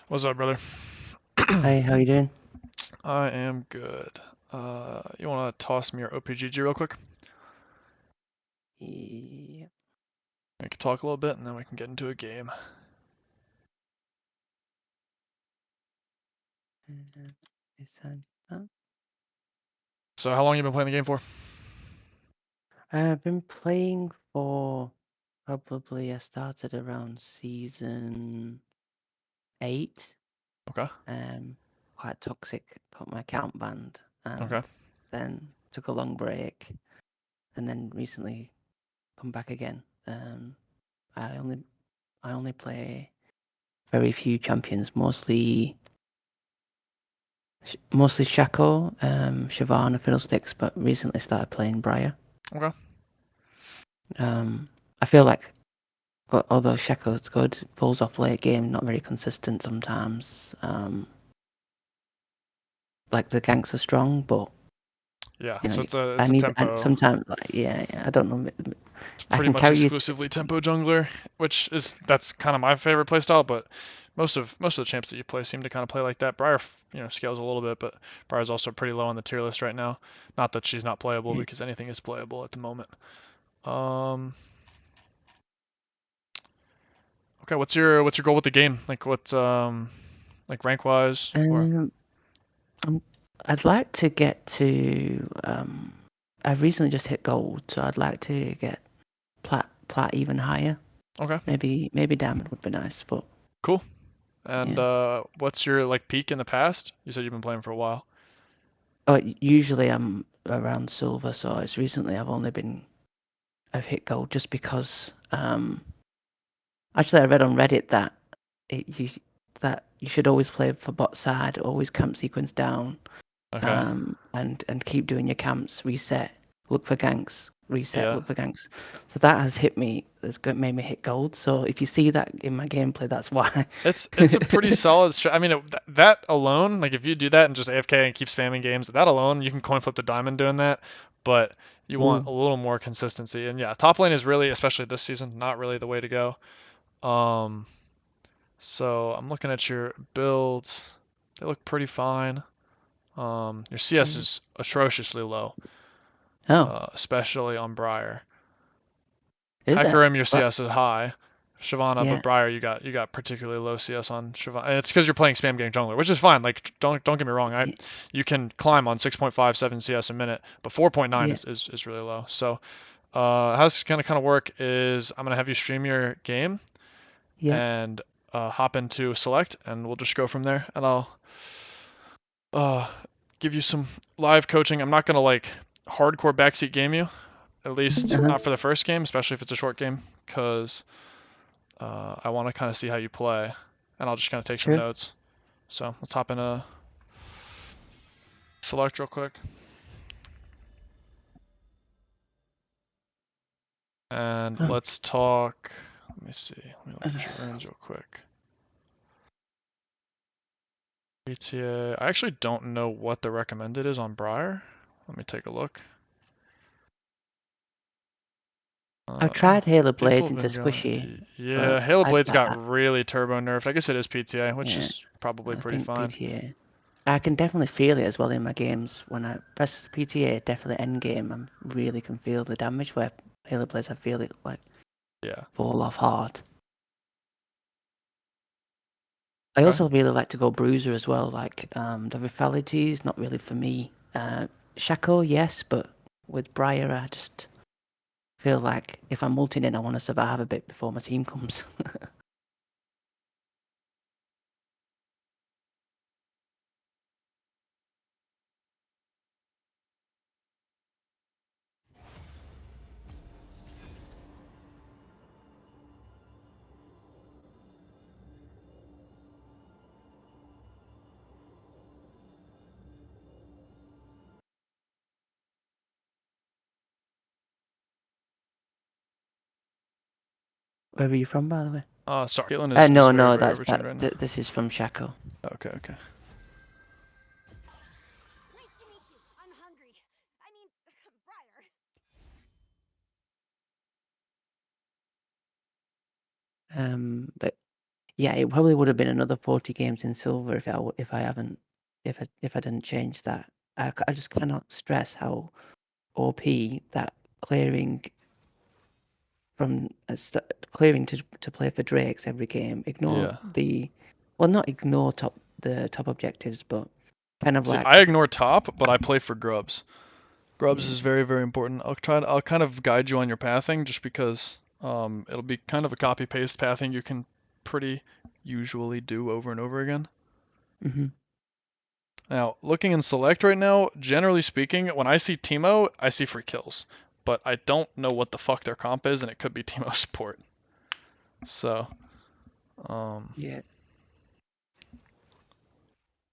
What's up, brother? Hey, how you doing? I am good. You want to toss me your OPGG real quick? Yeah. We can talk a little bit, and then we can get into a game. Is that- So, how long you been playing the game for? I've been playing for probably I started around season 8. Okay. Quite toxic, got my account banned, Okay. and then took a long break, and then recently come back again. I only I only play very few champions, mostly Shaco, Shyvana, Fiddlesticks, but recently started playing Briar. Okay. I feel like, but although Shaco's good, pulls off late game, not very consistent sometimes. Like the ganks are strong, but Yeah. you know, So it's a I it's a need tempo. sometimes like yeah, I don't know. It's I pretty can much carry you. exclusively tempo jungler, that's kind of my favorite playstyle. But most of the champs that you play seem to kind of play like that. Briar, scales a little bit, but Briar's also pretty low on the tier list right now. Not that she's not playable, Yeah. because anything is playable at the moment. Um. Okay. What's your goal with the game? Like rank wise, or Um, I'm, I'd like to get to. I've recently just hit gold, so I'd like to get plat even higher. okay, Maybe diamond would be nice, but cool. And yeah. what's your like peak in the past? You said you've been playing for a while. Oh, usually I'm around silver, so it's recently I've hit gold just because actually I read on Reddit that it, you that you should always play for bot side, always camp sequence down, Okay. and keep doing your camps, reset, look for ganks, reset, Yeah. look for ganks. So that has hit me. Made me hit gold. So if you see that in my gameplay, that's why. It's a pretty solid I mean, that alone, like if you do that and just AFK and keep spamming games, that alone, you can coin flip the diamond doing that. But you want Ooh. a little more consistency. And yeah, top lane is really, especially this season, not really the way to go. Um, so I'm looking at your builds. They look pretty fine. Your CS Yeah. is atrociously low, Oh, especially on Briar. is it? Hecarim, your But CS is high. Shyvana, but yeah, Briar, you got particularly low CS on Shyvana, and it's because you're playing spam gang jungler, which is fine. Like, don't get me wrong, yeah, you can climb on 6.57 CS a minute, but 4.9 yeah, is really low. So, how this is gonna kind of work is I'm gonna have you stream your game yeah. and hop into select, and we'll just go from there. And I'll uh, give you some live coaching. I'm not gonna like hardcore backseat game you, at least Uh-huh. not for the first game, especially if it's a short game, because I want to kind of see how you play, and I'll just kind of take some True. notes. So let's hop in a select real quick, and Oh. let's talk. Let me see. Let me look at your runes real quick. BTA. I actually don't know what the recommended is on Briar. Let me take a look. I've tried Halo People Blades have into been Squishy, going. but Yeah, Halo Blades got I really turbo nerfed. I guess it is PTA, which yeah, is probably I pretty think fine. PTA. I can definitely feel it as well in my games. When I press PTA, definitely end game, I really can feel the damage. Where Halo Blades, I feel it like Yeah. fall off hard. I Okay. also really like to go Bruiser as well. Like the Lethality is not really for me. Shaco, yes, but with Briar, I just feel like if I'm multing in, I want to survive a bit before my team comes. Where are you from, by the way? Sorry. Caitlyn is No, very, no, very that's overtuned that. right now. This is from Shaco. Okay, okay. Nice to meet you. I'm hungry. I mean, Briar. But Yeah, it probably would have been another 40 games in silver if I didn't change that. I just cannot stress how OP that clearing from clearing to play for Drakes every game. Ignore Yeah. not ignore the top objectives, but kind of See, like I ignore top, but I play for grubs. Grubs yeah. is very, very important. I'll kind of guide you on your pathing just because it'll be kind of a copy paste pathing you can pretty usually do over and over again. Hmm. Now, looking in select right now, generally speaking, when I see Teemo, I see free kills. But I don't know what the fuck their comp is, and it could be Teemo support. So, Yeah.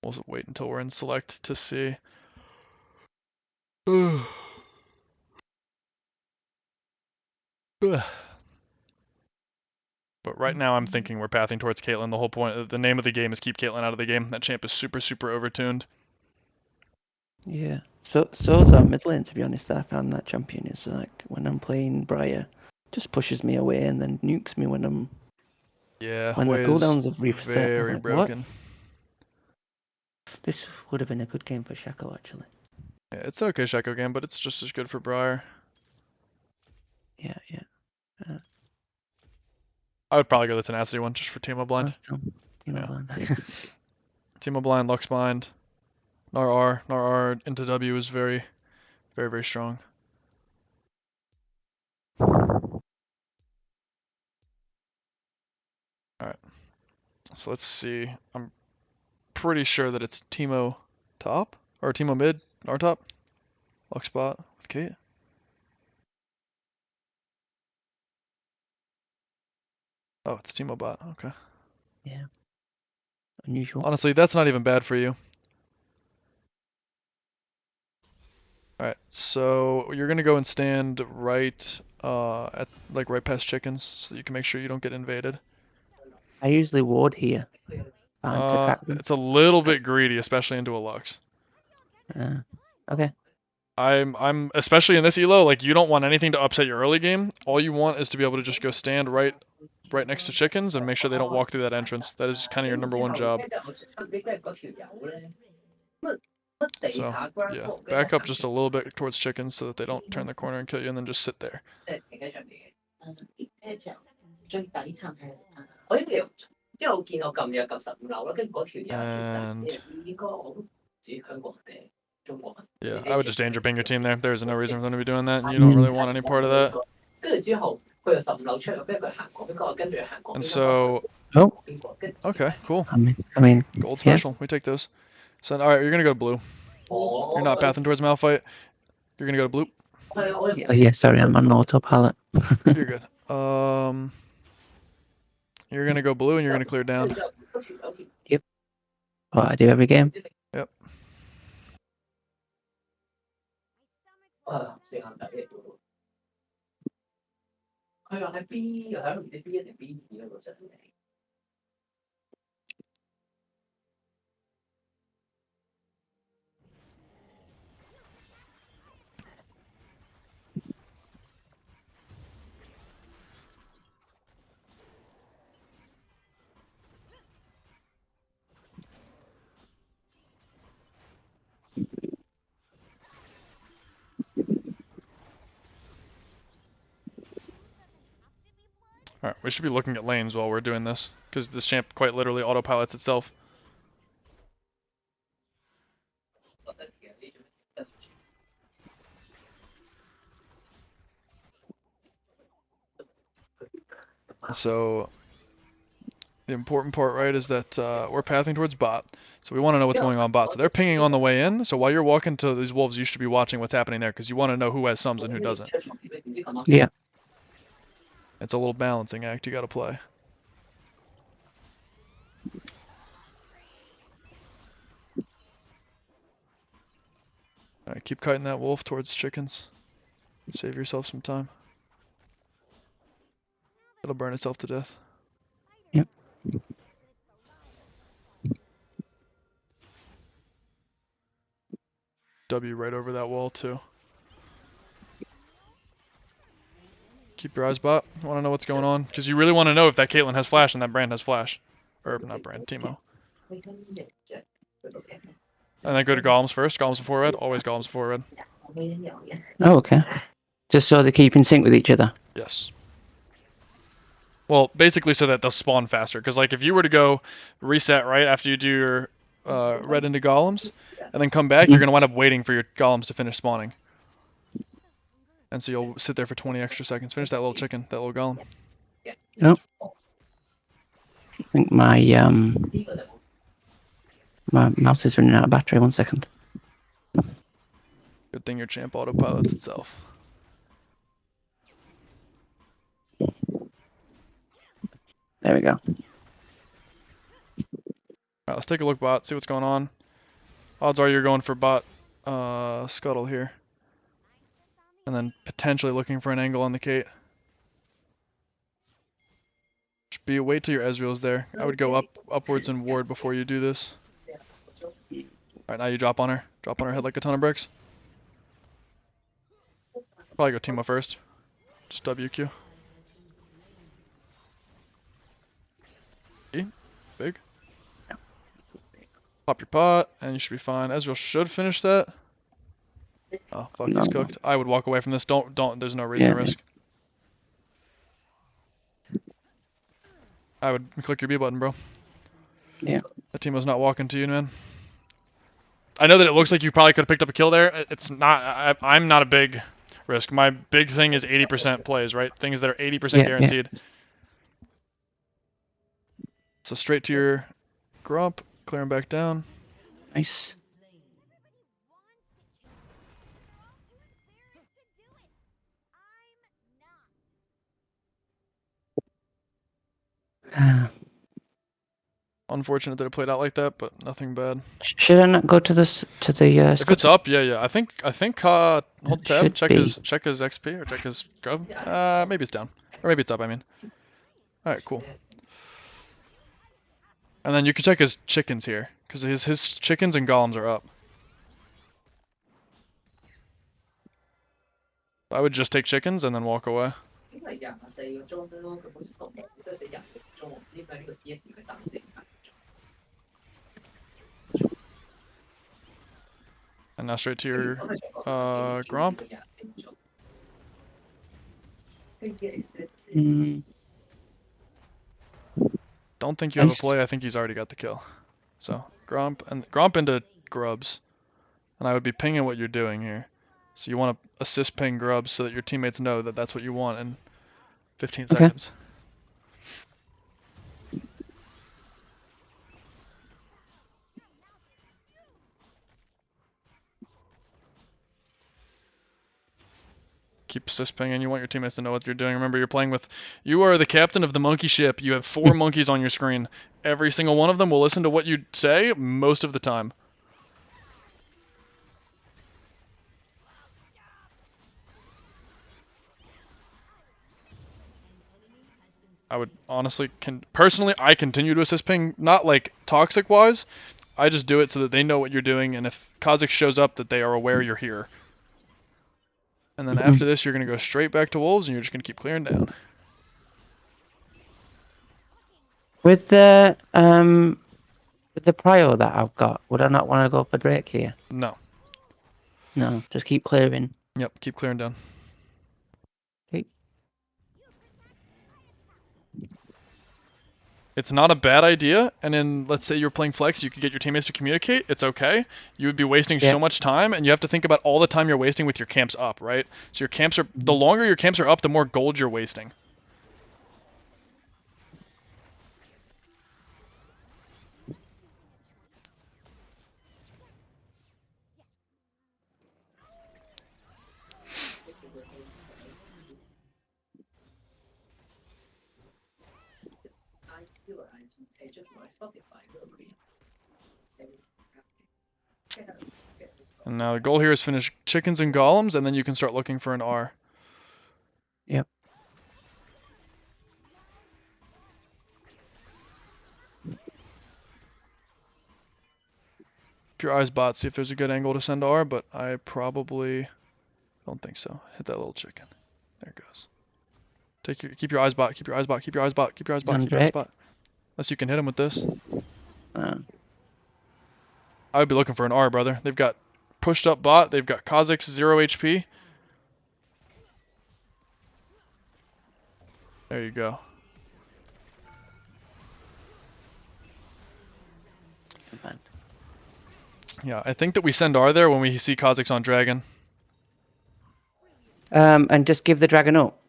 we'll wait until we're in select to see. But right now I'm thinking we're pathing towards Caitlyn. The whole point, the name of the game is keep Caitlyn out of the game. That champ is super, super overtuned. Yeah. So's our mid lane, to be honest. I found that champion is like when I'm playing Briar, just pushes me away and then nukes me when Yeah, the Hui is cooldowns have reset. I was very like, what? broken. This would have been a good game for Shaco actually. Yeah, it's an okay Shaco game, but it's just as good for Briar. Yeah, yeah. I would probably go the Tenacity one just for Teemo Blind. Yeah. Teemo Blind, Lux Bind, Gnar R into W is very, very, very strong. Alright, so let's see. I'm pretty sure that it's Teemo top, or Teemo mid, Gnar top, Lux bot with Kate. Oh, it's Teemo bot, okay. Yeah. Unusual. Honestly, that's not even bad for you. Alright, so you're gonna go and stand right at like right past chickens so you can make sure you don't get invaded. I usually ward here to track them. It's a little bit greedy, especially into a Lux. Okay. I'm especially in this elo, like you don't want anything to upset your early game. All you want is to be able to just go stand right next to chickens and make sure they don't walk through that entrance. That is kind of your number one job. So, yeah, back up just a little bit towards chickens so that they don't turn the corner and kill you, and then just sit there. And yeah, I would just danger ping your team there. There's no reason for them to be doing that, and you don't really want any part of that. And so, Oh, okay, cool. I mean, Gold yeah. special, we take those. So, alright, you're gonna go to blue. You're not pathing towards Malphite. You're gonna go to blue. Yeah, sorry, I'm on autopilot. You're good. You're gonna go blue and you're gonna clear down. Yep. What I do every game. Yep. Alright, we should be looking at lanes while we're doing this, because this champ quite literally autopilots itself. So, the important part, right, is that we're pathing towards bot. So we want to know what's going on bot. So they're pinging on the way in. So while you're walking to these wolves, you should be watching what's happening there, because you want to know who has sums and who doesn't. Yeah. It's a little balancing act you gotta play. Alright, keep kiting that wolf towards chickens. Save yourself some time. It'll burn itself to death. Yep. W right over that wall too. Keep your eyes bot. You want to know what's going on, because you really want to know if that Caitlyn has flash and that Brand has flash. Or not Brian, Timo. And then go to golems first. Golems before red. Always golems before red. Oh, okay. Just so they keep in sync with each other. Yes. Well, basically so that they'll spawn faster. Because like if you were to go reset right after you do your red into golems, and then come back, you're gonna wind up waiting for your golems to finish spawning. And so you'll sit there for 20 extra seconds. Finish that little chicken, that little golem. Yep. I think my mouse is running out of battery. 1 second. Good thing your champ autopilots itself. There we go. Alright, let's take a look bot, see what's going on. Odds are you're going for bot scuttle here. And then potentially looking for an angle on the Kate. Should be wait till your Ezreal's there. I would go upwards and ward before you do this. Alright, now you drop on her. Drop on her head like a ton of bricks. Probably go Timo first. Just WQ. E? Big. Pop your pot, and you should be fine. Ezreal should finish that. Oh, fuck, he's cooked. I would walk away from this. Don't, there's no reason to risk. I would click your B button, bro. Yeah. The Timo's not walking to you, man. I know that it looks like you probably could have picked up a kill there. It's not, I'm not a big risk. My big thing is 80% plays, right? Things that are 80% guaranteed. Yeah. So straight to your grump, clear him back down. Nice. Unfortunate that it played out like that, but nothing bad. Should I not go to this If it's up, yeah. I think hold tab, check his XP or check his grub. Maybe it's down. Or maybe it's up, I mean. Alright, cool. And then you can check his chickens here, because his chickens and golems are up. I would just take chickens and then walk away. And now straight to your gromp. Don't think you have a play. I think he's already got the kill. So gromp into grubs, and I would be pinging what you're doing here. So you want to assist ping grubs so that your teammates know that that's what you want in 15 seconds. Keep assist pinging. You want your teammates to know what you're doing. Remember, you are the captain of the monkey ship. You have 4 monkeys on your screen. Every single one of them will listen to what you say most of the time. I would honestly, personally, I continue to assist ping, not like toxic wise. I just do it so that they know what you're doing, and if Kha'Zix shows up, that they are aware you're here. And then after this, you're going to go straight back to Wolves, and you're just going to keep clearing down. With the Prior that I've got, would I not want to go for Drake here? No. No, just keep clearing. Yep, keep clearing down. Okay. It's not a bad idea, and then let's say you're playing flex, you could get your teammates to communicate, it's okay. You would be wasting so much time, and you have to think about all the time you're wasting with your camps up, right? So your camps are, the longer your camps are up, the more gold you're wasting. And now the goal here is finish chickens and golems, and then you can start looking for an R. Yep. Keep your eyes bot, see if there's a good angle to send R, but I probably don't think so. Hit that little chicken. There it goes. Keep your eyes bot, keep your eyes bot, keep your eyes bot, keep your eyes bot, keep your eyes bot. Unless you can hit him with this. Uh, I would be looking for an R, brother. They've got pushed up bot. They've got Kha'Zix 0 HP. There you go. fine. Yeah, I think that we send R there when we see Kha'Zix on Dragon. And just give the dragon up.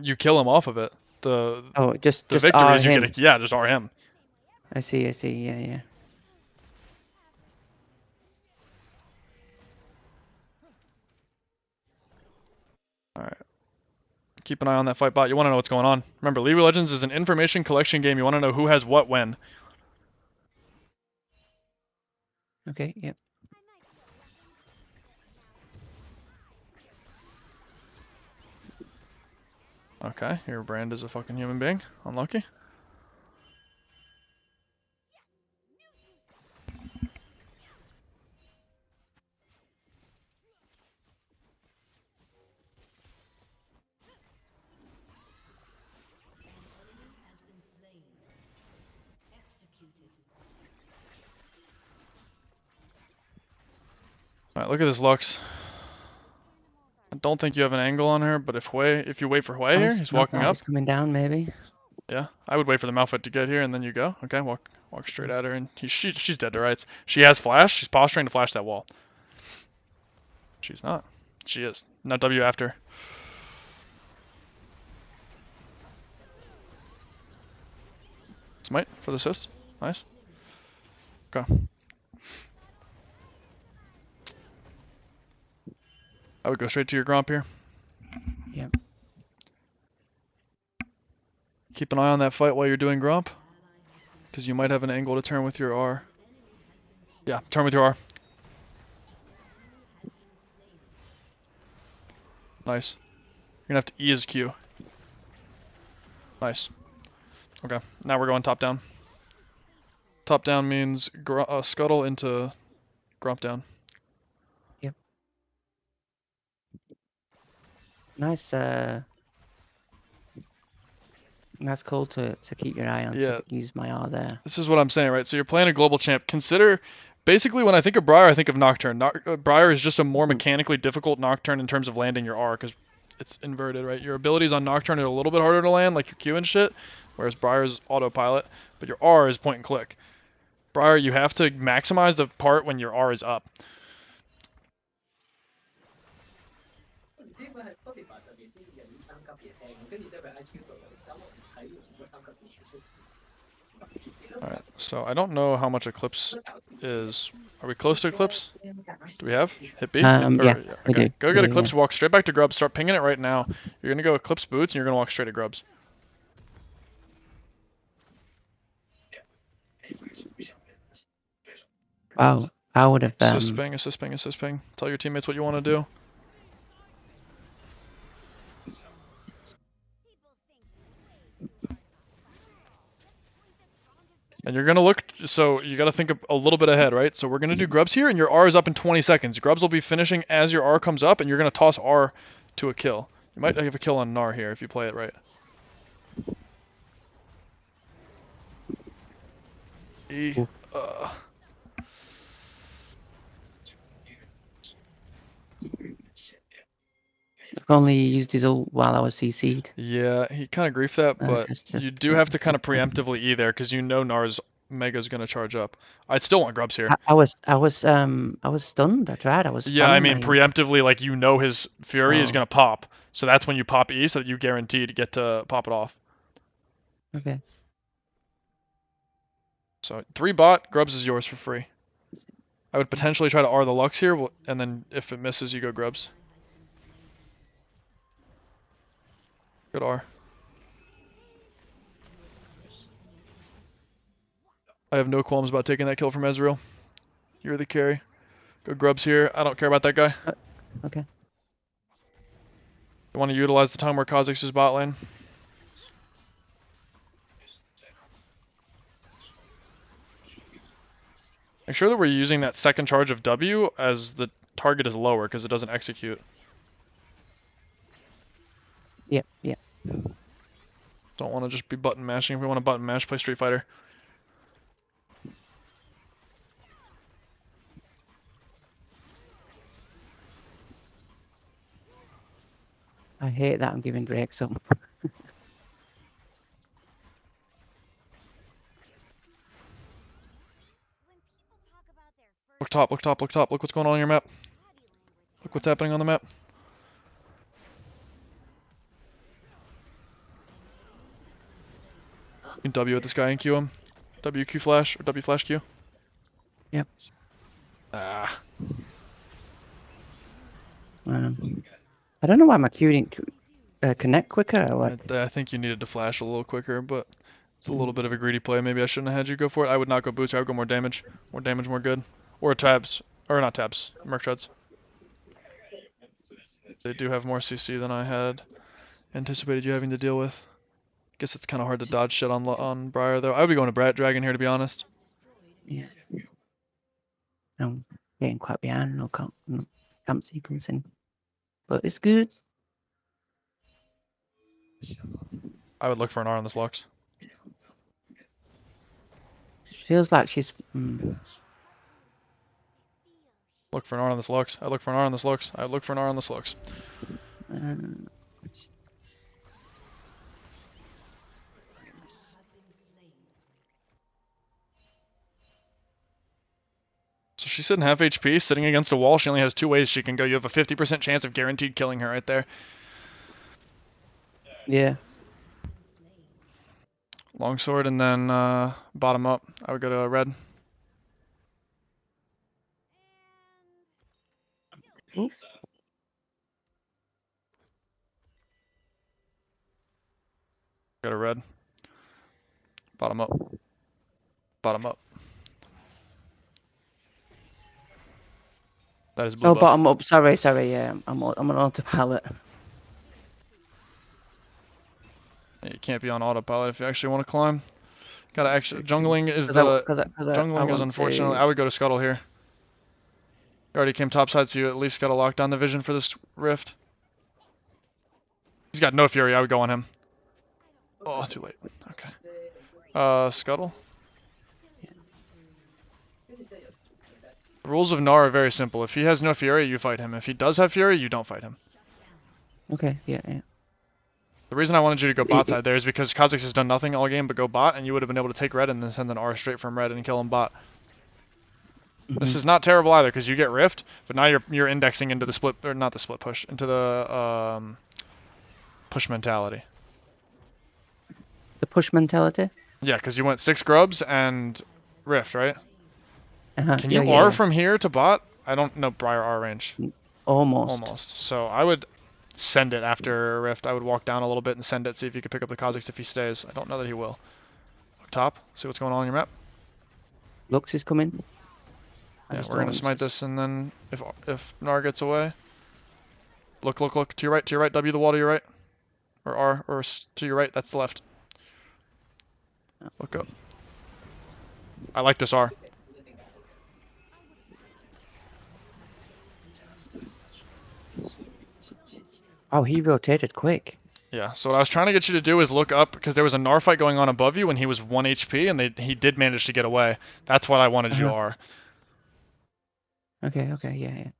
You kill him off of it. The Oh, just victory R is you him. get a, yeah, just R him. I see. Yeah, yeah. Alright. Keep an eye on that fight bot. You want to know what's going on. Remember, League of Legends is an information collection game. You want to know who has what when. Okay, yep. Okay, your brand is a fucking human being. Unlucky. Alright, look at this Lux. I don't think you have an angle on her, but if you wait for Hui here, he's walking up. He's coming down, maybe. Yeah, I would wait for the Malphite to get here and then you go. Okay, walk straight at her and she's dead to rights. She has flash. She's posturing to flash that wall. She's not. She is. Not W after. Smite for the assist. Nice. Okay. I would go straight to your Gromp here. Yep. Keep an eye on that fight while you're doing Gromp. Because you might have an angle to turn with your R. Yeah, turn with your R. Nice. You're gonna have to E his Q. Nice. Okay, now we're going top down. Top down means scuttle into Gromp down. Yep. Nice. That's cool to keep your eye on. Yeah. To use my R there. This is what I'm saying, right? So you're playing a global champ. Consider, basically, when I think of Briar, I think of Nocturne. Briar is just a more mechanically difficult Nocturne in terms of landing your R, because it's inverted, right? Your abilities on Nocturne are a little bit harder to land, like your Q and shit, whereas Briar's autopilot, but your R is point and click. Briar, you have to maximize the part when your R is up. Alright, so I don't know how much Eclipse is. Are we close to Eclipse? Do we have? Hit B? Yeah, we Okay. do. Go We get do, Eclipse, walk straight back to Grubs, start pinging it right now. You're gonna go Eclipse boots and you're gonna walk straight to Grubs. Wow, I would have. Assist ping, assist ping, assist ping. Tell your teammates what you want to do. And you're gonna look, so you gotta think a little bit ahead, right? So we're gonna do Grubs here, and your R is up in 20 seconds. Grubs will be finishing as your R comes up, and you're gonna toss R to a kill. You might have a kill on Gnar here if you play it right. E. I've only used his ult while I was CC'd. Yeah, he kind of griefed that, but you do have to kind of preemptively E there because you know Gnar's Mega's gonna charge up. I'd still want Grubs here. I was stunned. I tried. I was. Yeah, I mean spamming my- preemptively, like you know his Fury is Oh. gonna pop, so that's when you pop E, so that you guarantee to get to pop it off. Okay. So 3 bot, Grubs is yours for free. I would potentially try to R the Lux here, and then if it misses, you go Grubs. Good R. I have no qualms about taking that kill from Ezreal. You're the carry. Go Grubs here. I don't care about that guy. Okay. You want to utilize the time where Kha'Zix is bot lane. Make sure that we're using that second charge of W as the target is lower because it doesn't execute. Yep. Yep. Don't want to just be button mashing. If we want to button mash, play Street Fighter. I hate that I'm giving Drake some. When people talk about their Look top, look top, look top. Look what's going on your map. body language, Look what's happening on the map. You can W at this guy and Q him. W Q flash or W flash Q. Yep. Ah. I don't know why my Q didn't connect quicker or what. I think you needed to flash a little quicker, but it's a little bit of a greedy play. Maybe I shouldn't have had you go for it. I would not go boots. I would go more damage. More damage, more good. Or tabs. Or not tabs. Merc treads. They do have more CC than I had anticipated you having to deal with. Guess it's kind of hard to dodge shit on Briar though. I would be going to Brat Dragon here to be honest. Yeah. I'm getting quite behind. No camp sequencing. But it's good. I would look for an R on this Lux. Feels like she's. Look for an R on this Lux. I look for an R on this Lux. I look for an R on this Lux. So she's sitting half HP, sitting against a wall. She only has 2 ways she can go. You have a 50% chance of guaranteed killing her right there. Yeah. Longsword and then bottom up. I would go to red. Oops. Go to red. Bottom up. Bottom up. That is blue Oh, buff. bottom up. Sorry. Yeah, I'm on autopilot. Yeah, you can't be on autopilot if you actually want to climb. Gotta actually. Jungling is Jungling is unfortunately. I would go to Scuttle here. You already came topside, so you at least gotta lock down the vision for this rift. He's got no fury. I would go on him. Oh, too late. Okay. Scuttle. The rules of Gnar are very simple. If he has no fury, you fight him. If he does have fury, you don't fight him. Okay. Yeah. The reason I wanted you to go bot side there is because Kha'Zix has done nothing all game but go bot, and you would have been able to take red and then send an R straight from red and kill him bot. This is not terrible either because you get rift, but now you're indexing into the split, or not the split push, into the push mentality. The push mentality. Yeah, because you went 6 grubs and rift, right? Can you Yeah, R yeah. from here to bot? I don't know Briar R range. Almost. So I would send it after rift. I would walk down a little bit and send it, see if you could pick up the Kha'Zix if he stays. I don't know that he will. Look top, see what's going on your map. Lux is coming. Yeah, we're gonna smite this, and then if Gnar gets away, look to your right, W the wall to your right, or R, or to your right. That's the left. Look up. I like this R. Oh, he rotated quick. Yeah, so what I was trying to get you to do is look up, because there was a Gnar fight going on above you when he was 1 HP, and he did manage to get away. That's what I wanted you to R. Okay, yeah.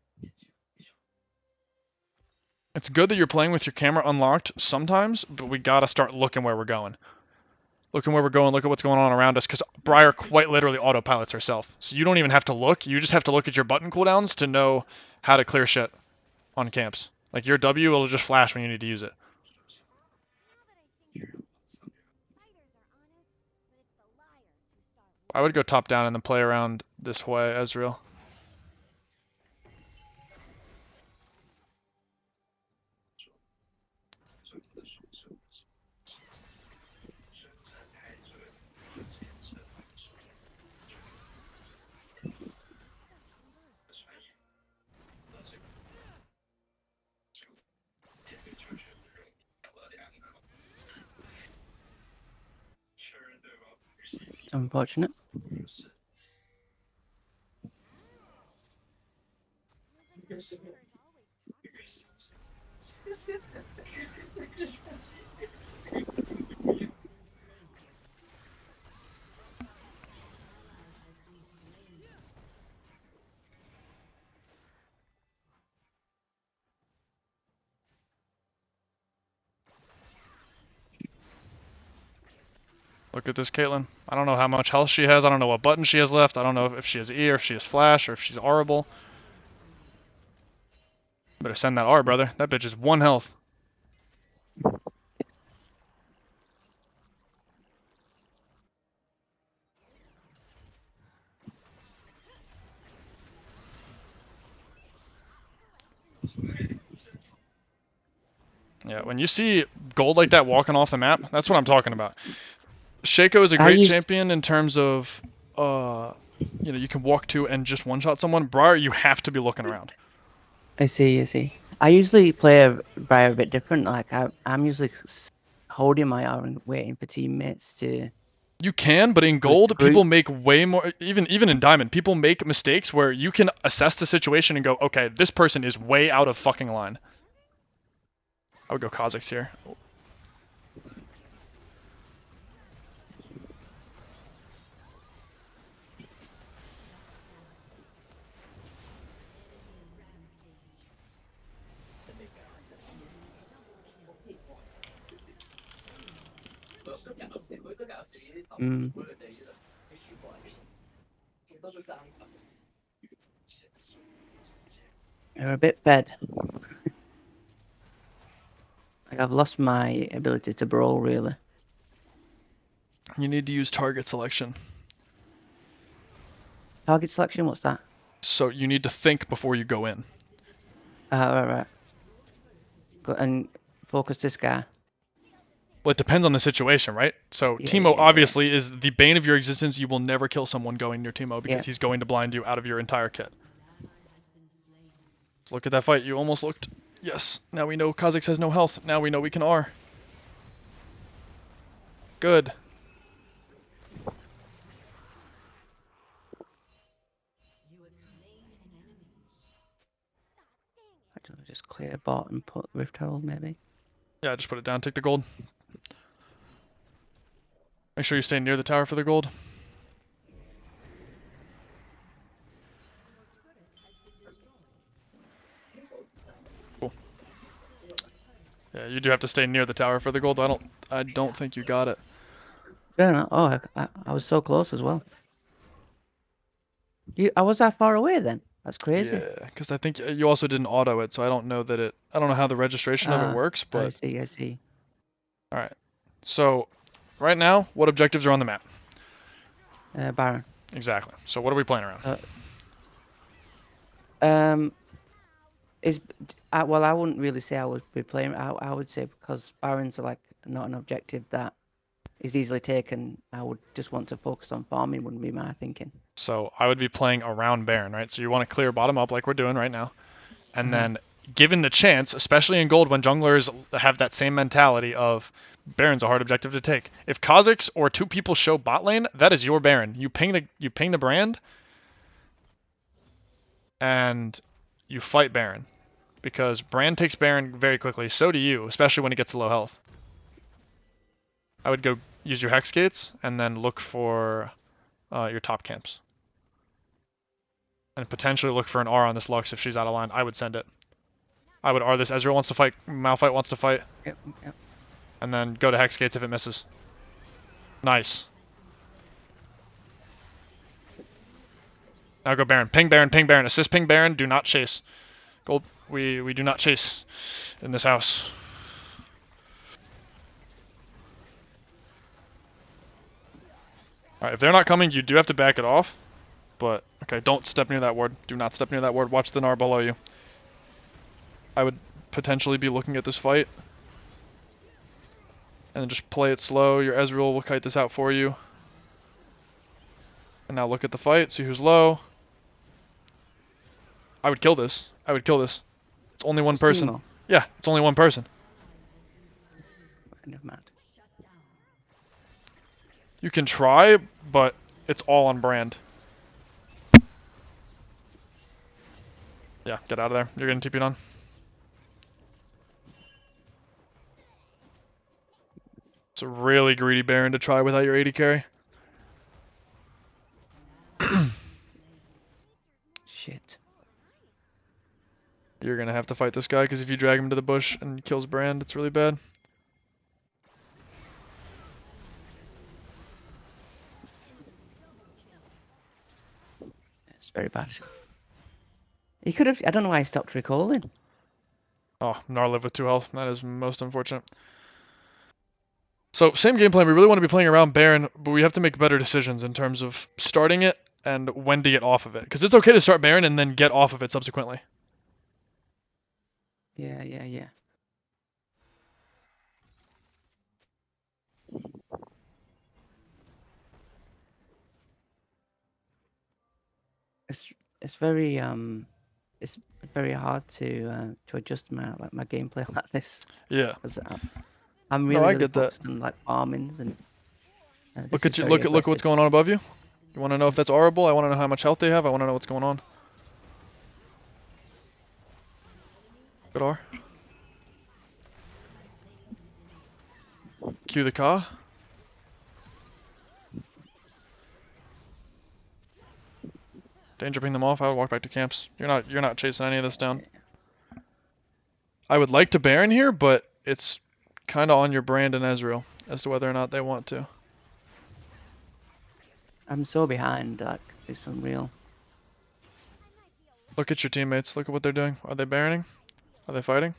It's good that you're playing with your camera unlocked sometimes, but we gotta start looking where we're going. Looking where we're going, look at what's going on around us, because Briar quite literally autopilots herself. So you don't even have to look, you just have to look at your button cooldowns to know how to clear shit on camps. Like your W, it'll just flash when you need to use it. I would go top down and then play around this way, Ezreal. Unfortunate. Look at this Caitlyn. I don't know how much health she has. I don't know what button she has left. I don't know if she has E or if she has flash or if she's horrible. Better send that R, brother. That bitch is 1 health. Yeah, when you see gold like that walking off the map, that's what I'm talking about. Shaco is a great champion in terms of, you can walk to and just one-shot someone. Briar, you have to be looking around. I see. I usually play Briar a bit different. Like I'm usually holding my R and waiting for teammates to. You can, but in gold, people make way more. Even in diamond, people make mistakes where you can assess the situation and go, okay, this person is way out of fucking line. I would go Kha'Zix here. You're a bit fed. Like I've lost my ability to brawl, really. You need to use target selection. Target selection? What's that? So you need to think before you go in. Right. Go and focus this guy. Well, it depends on the situation, right? So Teemo obviously is the bane of your existence. You will never kill someone going near Teemo because he's going to blind you out of your entire kit. Let's look at that fight. You almost looked. Yes. Now we know Kha'Zix has no health. Now we know we can R. Good. Just clear bot and put Rift Herald, maybe. Yeah, just put it down. Take the gold. Make sure you stay near the tower for the gold. Cool. Yeah, you do have to stay near the tower for the gold. I don't think you got it. No. Oh, I was so close as well. I was that far away then. That's crazy. Yeah, because I think you also didn't auto it, so I don't know that I don't know how the registration of it works, but. I see. All right. So, right now, what objectives are on the map? Baron. Exactly. So what are we playing around? Well, I wouldn't really say I would be playing. I would say because Barons are like not an objective that is easily taken. I would just want to focus on farming. Wouldn't be my thinking. So I would be playing around Baron, right? So you want to clear bottom up like we're doing right now, and then given the chance, especially in gold when junglers have that same mentality of Baron's a hard objective to take. If Kha'Zix or 2 people show bot lane, that is your Baron. You ping the brand, and you fight Baron. Because Brand takes Baron very quickly, so do you, especially when he gets to low health. I would go use your Hex Gates, and then look for your top camps. And potentially look for an R on this Lux if she's out of line. I would send it. I would R this. Ezreal wants to fight, Malphite wants to fight. Yep. And then go to Hex Gates if it misses. Nice. Now go Baron. Ping Baron, ping Baron. Assist ping Baron, do not chase. Gold. We do not chase in this house. Alright, if they're not coming, you do have to back it off. But, okay, don't step near that ward. Do not step near that ward. Watch the Gnar below you. I would potentially be looking at this fight. And then just play it slow. Your Ezreal will kite this out for you. And now look at the fight, see who's low. I would kill this. It's only one person. Teemo. Yeah, it's only one person. Never mind. You can try, but it's all on Brand. Yeah, get out of there. You're getting TP'd on. It's a really greedy Baron to try without your 80 carry. Shit. You're gonna have to fight this guy because if you drag him to the bush and he kills Brand, it's really bad. It's very bad. He could have. I don't know why he stopped recalling. Oh, Gnar lived with 2 health. That is most unfortunate. So, same game plan. We really want to be playing around Baron, but we have to make better decisions in terms of starting it and when to get off of it. Because it's okay to start Baron and then get off of it subsequently. Yeah, yeah, yeah. It's it's very it's very hard to adjust my gameplay like this Yeah. because I'm No, really I really get that. focused on like farmings and this Look is at you. very Look at what's aggressive. going on above you. You want to know if that's horrible? I want to know how much health they have. I want to know what's going on. Good R. Cue the car. Danger, bring them off. I would walk back to camps. You're not chasing any of this down. I would like to Baron here, but it's kind of on your brand and Ezreal as to whether or not they want to. I'm so behind. Like it's unreal. Look at your teammates. Look at what they're doing. Are they Baroning? Are they fighting?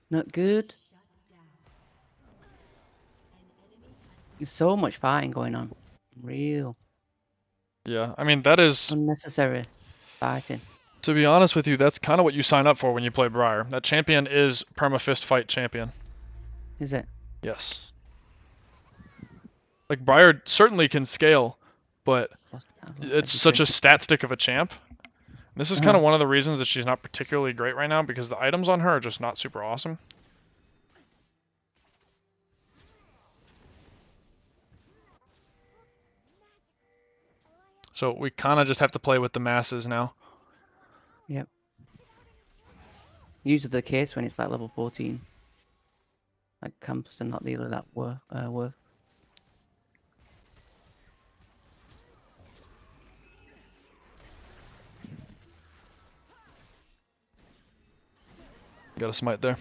Not good. There's so much fighting going on. Real Yeah, I mean, that is, unnecessary fighting. to be honest with you, that's kind of what you sign up for when you play Briar. That champion is perma-fist fight champion. Is it? Yes. Like, Briar certainly can scale, but I've lost it's such a everything. stat stick of a champ. This is kind of one of the reasons that she's not particularly great right now, because the items on her are just not super awesome. So we kind of just have to play with the masses now. Yep. Usually the case when it's like level 14. Like camps are not really that worth. Got a smite there.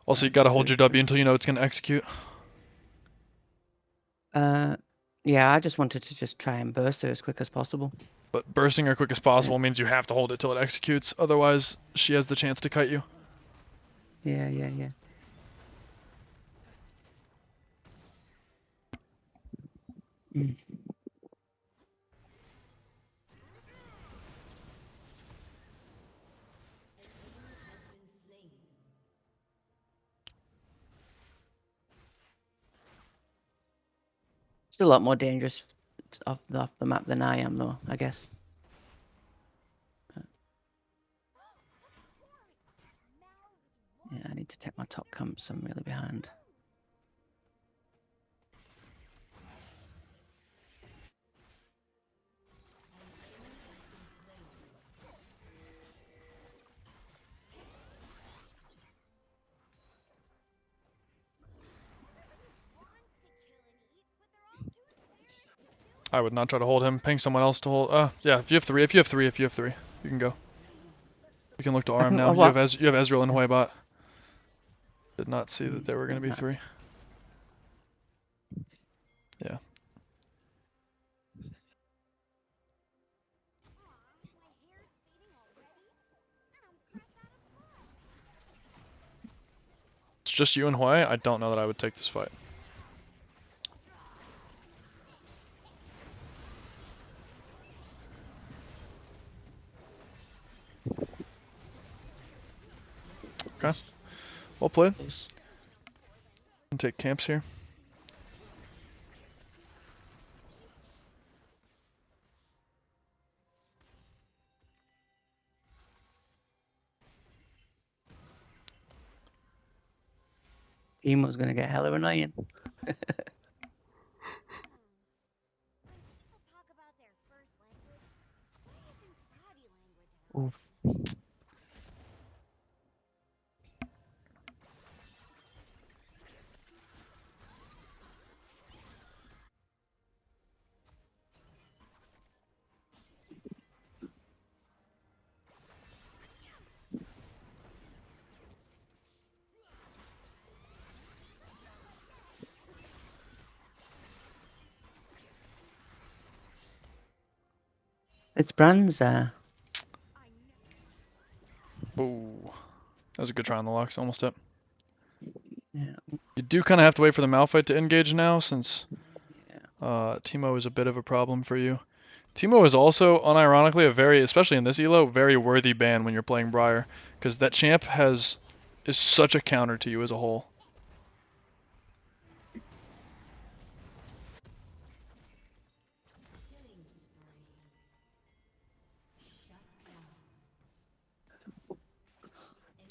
Also, you gotta hold your W until you know it's gonna execute. Yeah, I just wanted to just try and burst her as quick as possible. But bursting her quick as possible means you have to hold it till it executes, otherwise she has the chance to kite you. Yeah, yeah, yeah. Mm. It's a lot more dangerous off the map than I am, though, I guess. Yeah, I need to take my top camps. I'm really behind. I would not try to hold him. Ping someone else to hold. Yeah. If you have three, you can go. You can look to RM now. You have Ezreal and Huebot. Did not see that there were going to be 3. Yeah. It's just you and Hui. I don't know that I would take this fight. Okay. Well played. Can take camps here. Emo's gonna get hella annoying. When people talk about their first language, why isn't body language at Oof. It's Brand's Ooh. That was a good try on the Lux. Almost up. yeah. You do kind of have to wait for the Malphite to engage now, since Yeah. Teemo is a bit of a problem for you. Teemo is also, unironically, a very, especially in this elo, very worthy ban when you're playing Briar, because that champ is such a counter to you as a whole.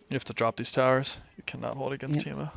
You have to drop these towers. You cannot hold against Yep. Teemo.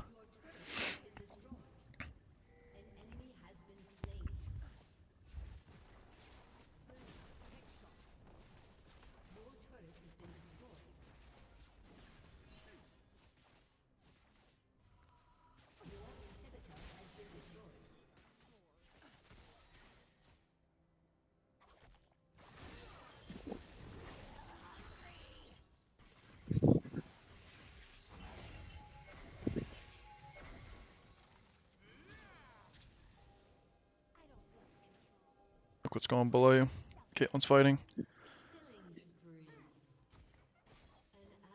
Look what's going below you. Caitlyn's fighting.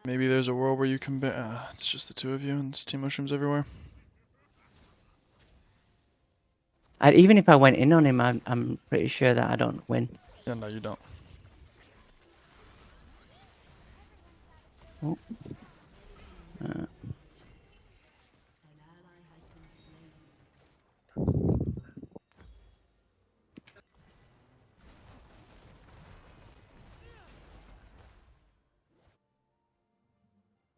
Maybe there's a world where you can ban. It's just the two of you and there's team mushrooms everywhere. Even if I went in on him, I'm pretty sure that I don't win. Yeah, no, you don't. Oh. Uh,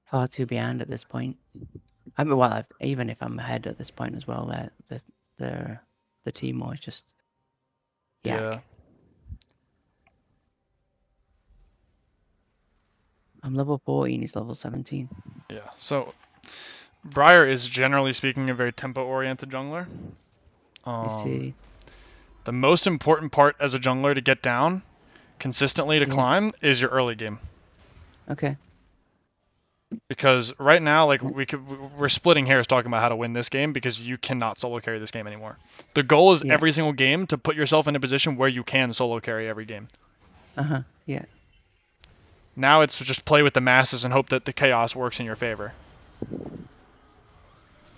far too behind at this point. I mean, well, even if I'm ahead at this point as well, the Teemo is just yak. Yeah. I'm level 14, he's level 17. Yeah. So Briar is generally speaking a very tempo-oriented jungler. You see? The most important part as a jungler to get down consistently to Yeah. climb is your early game. Okay. Because right now, like Yeah. we're splitting hairs talking about how to win this game because you cannot solo carry this game anymore. The goal is Yeah. every single game to put yourself in a position where you can solo carry every game. Yeah. Now it's just play with the masses and hope that the chaos works in your favor.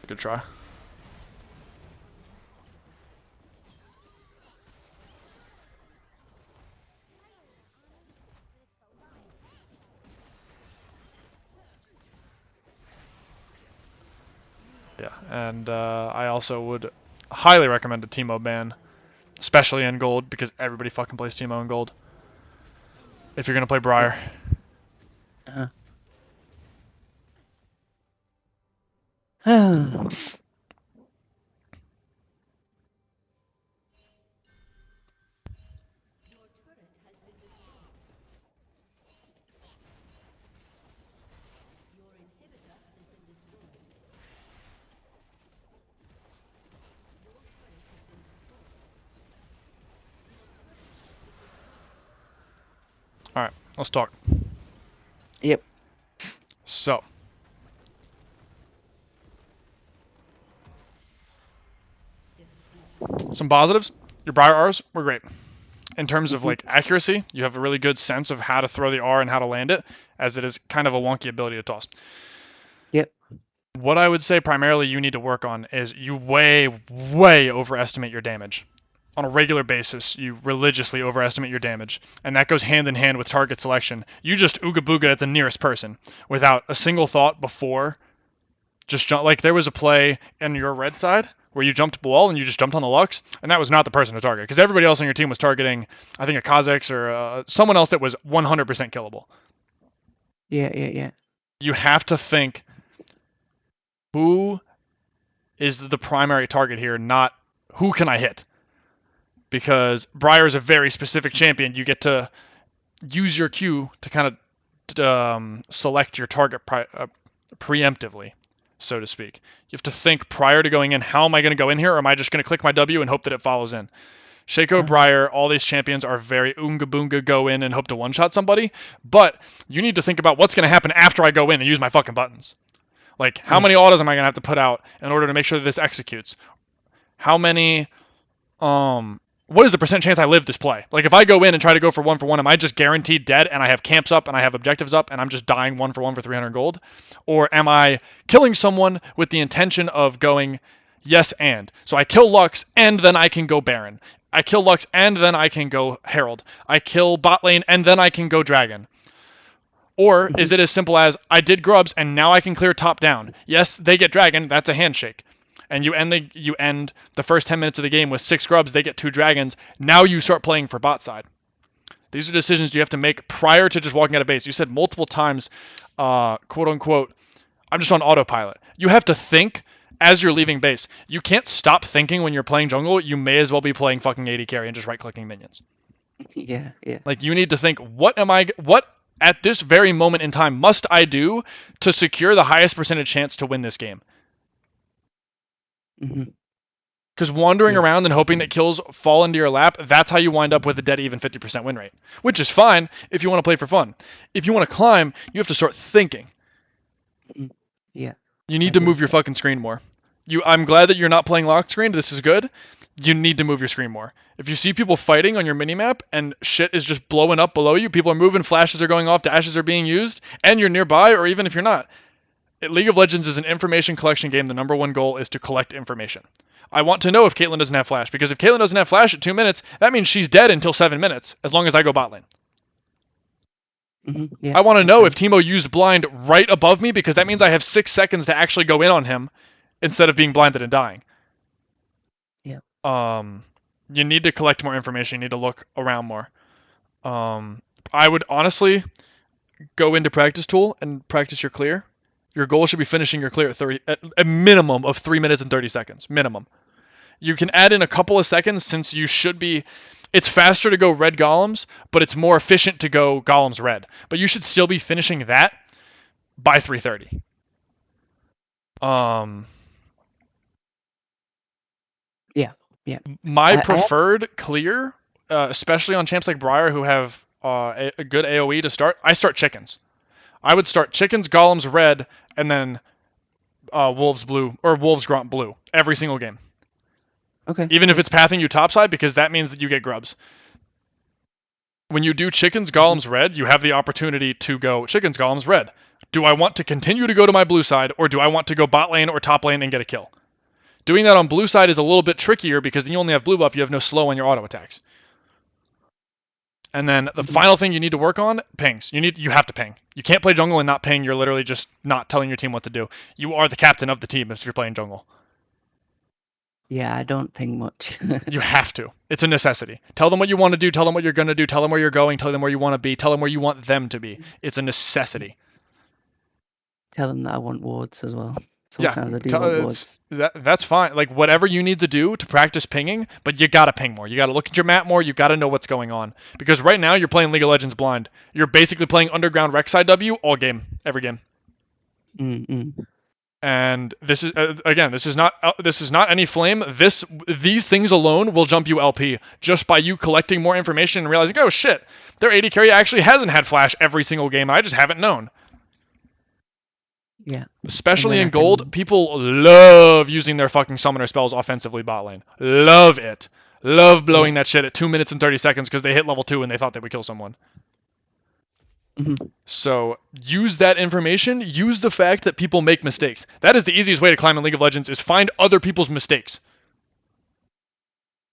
Good try. Yeah, and I also would highly recommend a Teemo ban, especially in gold, because everybody fucking plays Teemo in gold. If you're gonna play Briar. Alright, let's talk. Yep. So. Some positives. Your Briar R's were great. In terms of like accuracy, you have a really good sense of how to throw the R and how to land it, as it is kind of a wonky ability to toss. Yep. What I would say primarily you need to work on is you way overestimate your damage. On a regular basis, you religiously overestimate your damage, and that goes hand in hand with target selection. You just ooga booga at the nearest person without a single thought before. Just jump. Like there was a play in your red side where you jumped wall and you just jumped on the Lux, and that was not the person to target because everybody else on your team was targeting, I think, a Kha'Zix or someone else that was 100% killable. Yeah. You have to think, who is the primary target here, not who can I hit. Because Briar is a very specific champion. You get to use your Q to kind of select your target preemptively, so to speak. You have to think prior to going in, how am I going to go in here, or am I just going to click my W and hope that it follows in? Shaco, Briar, all these champions are very oonga boonga go in and hope to one-shot somebody, but you need to think about what's going to happen after I go in and use my fucking buttons. Like, how many autos am I going to have to put out in order to make sure that this executes? How many, what is the percent chance I live this play? Like, if I go in and try to go for 1-for-1, am I just guaranteed dead and I have camps up and I have objectives up and I'm just dying 1-for-1 for 300 gold? Or am I killing someone with the intention of going yes and? So I kill Lux and then I can go Baron. I kill Lux and then I can go Herald. I kill bot lane and then I can go Dragon. Or is it as simple as I did Grubs and now I can clear top down? Yes, they get Dragon, that's a handshake. And you end the first 10 minutes of the game with 6 Grubs, they get 2 Dragons. Now you start playing for bot side. These are decisions you have to make prior to just walking out of base. You said multiple times, quote unquote, I'm just on autopilot. You have to think as you're leaving base. You can't stop thinking when you're playing jungle. You may as well be playing fucking AD carry and just right-clicking minions. Yeah. Like, you need to think, what at this very moment in time must I do to secure the highest percentage chance to win this game? Because wandering around and hoping that kills fall into your lap, that's how you wind up with a dead even 50% win rate. Which is fine if you want to play for fun. If you want to climb, you have to start thinking. Yeah. You need to move your fucking screen more. I'm glad that you're not playing lock screen. This is good. You need to move your screen more. If you see people fighting on your minimap and shit is just blowing up below you, people are moving, flashes are going off, dashes are being used, and you're nearby, or even if you're not. League of Legends is an information collection game. The number one goal is to collect information. I want to know if Caitlyn doesn't have flash, because if Caitlyn doesn't have flash at 2 minutes, that means she's dead until 7 minutes, as long as I go bot lane. Yeah. I want to know if Teemo used blind right above me, because that means I have 6 seconds to actually go in on him instead of being blinded and dying. Yeah. You need to collect more information. You need to look around more. I would honestly go into practice tool and practice your clear. Your goal should be finishing your clear at a minimum of 3 minutes and 30 seconds. Minimum. You can add in a couple of seconds since you should be... It's faster to go red golems, but it's more efficient to go golems red. But you should still be finishing that by 3:30. Yeah. My preferred clear, especially on champs like Briar who have a good AoE to start, I start chickens. I would start chickens, golems red, and then wolves blue, or wolves grunt blue, every single game. Okay. Even if it's pathing you topside, because that means that you get grubs. When you do chickens, golems red, you have the opportunity to go chickens, golems red. Do I want to continue to go to my blue side, or do I want to go bot lane or top lane and get a kill? Doing that on blue side is a little bit trickier because then you only have blue buff, you have no slow on your auto attacks. And then the final thing you need to work on, pings. You have to ping. You can't play jungle and not ping. You're literally just not telling your team what to do. You are the captain of the team if you're playing jungle. Yeah, I don't ping much. You have to. It's a necessity. Tell them what you want to do. Tell them what you're going to do. Tell them where you're going. Tell them where you want to be. Tell them where you want them to be. It's a necessity. Tell them that I want wards as well. Sometimes I do want wards. That's fine. Like, whatever you need to do to practice pinging, but you gotta ping more. You gotta look at your map more. You gotta know what's going on. Because right now you're playing League of Legends blind. You're basically playing underground Rek'Sai W all game, every game. And this is this is not any flame. These things alone will jump you LP just by you collecting more information and realizing, oh shit, their AD carry actually hasn't had flash every single game. I just haven't known. Yeah. Especially in gold, people love using their fucking summoner spells offensively bot lane. Love it. Love blowing that shit at 2 minutes and 30 seconds because they hit level 2 and they thought they would kill someone. So use that information. Use the fact that people make mistakes. That is the easiest way to climb in League of Legends, is find other people's mistakes.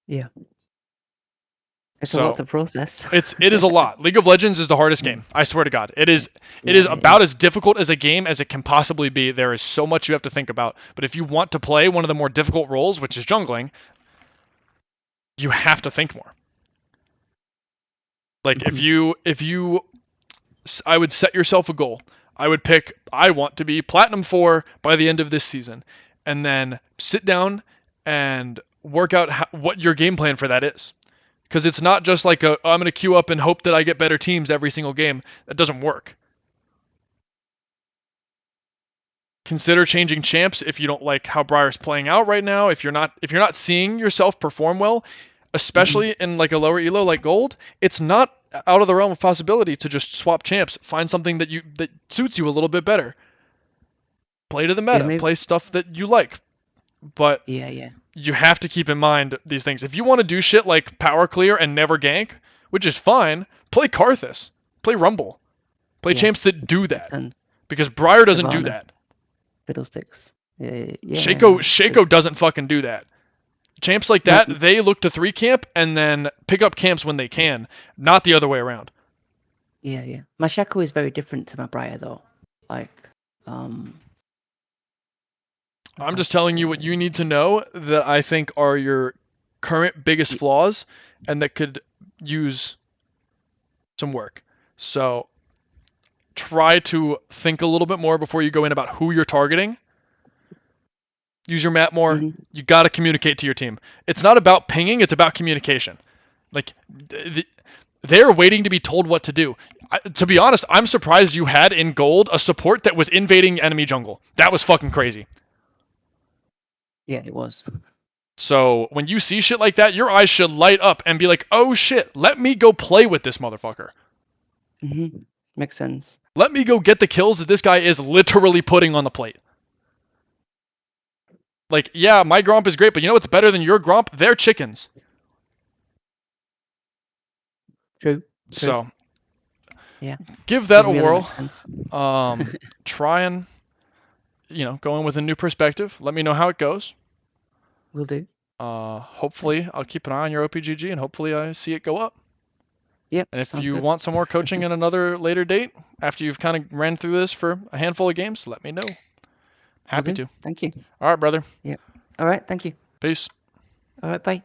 Yeah. It's a lot to process. It is a lot. League of Legends is the hardest game. I swear to God. It is about as difficult as a game as it can possibly be. There is so much you have to think about. But if you want to play one of the more difficult roles, which is jungling, you have to think more. Like, I would set yourself a goal. I would pick, I want to be Platinum 4 by the end of this season. and then sit down and work out what your game plan for that is. Because it's not just like I'm going to queue up and hope that I get better teams every single game. That doesn't work. Consider changing champs if you don't like how Briar's playing out right now. If you're not seeing yourself perform well, especially in like a lower elo like gold, it's not out of the realm of possibility to just swap champs. Find something that suits you a little bit better. Play to the Yeah, meta. maybe. Play stuff that you like. But Yeah. you have to keep in mind these things. If you want to do shit like power clear and never gank, which is fine, play Karthus. Play Rumble. Play champs Yes. that do Makes that. sense. Because Briar doesn't do Shyvana. that. Fiddlesticks. Yeah. Shaco doesn't fucking do that. Champs like My, that, they look to 3 camp and then pick up camps when they can, not the other way around. yeah. My Shaco is very different to my Briar though. Like, I'm just telling you what you need to know that I think are your current biggest flaws and that could use some work. So try to think a little bit more before you go in about who you're targeting. Use your map more. Mhm. You got to communicate to your team. It's not about pinging, it's about communication. Like, they're waiting to be told what to do. To be honest, I'm surprised you had in gold a support that was invading enemy jungle. That was fucking crazy. Yeah, it was. So when you see shit like that, your eyes should light up and be like, oh shit, let me go play with this motherfucker. Makes sense. Let me go get the kills that this guy is literally putting on the plate. Like, yeah, my Gromp is great, but you know what's better than your Gromp? They're chickens. True. So, yeah, give that doesn't a really whirl. make sense. Try and, go in with a new perspective. Let me know how it goes. Will do. Hopefully, I'll keep an eye on your OPGG, and hopefully I see it go up. Yep. And if sounds you good. want some more coaching in another later date, after you've kind of ran through this for a handful of games, let me know. Happy Will do. to. Thank you. All right, brother. Yep. All right. Thank you. Peace. All right. Bye.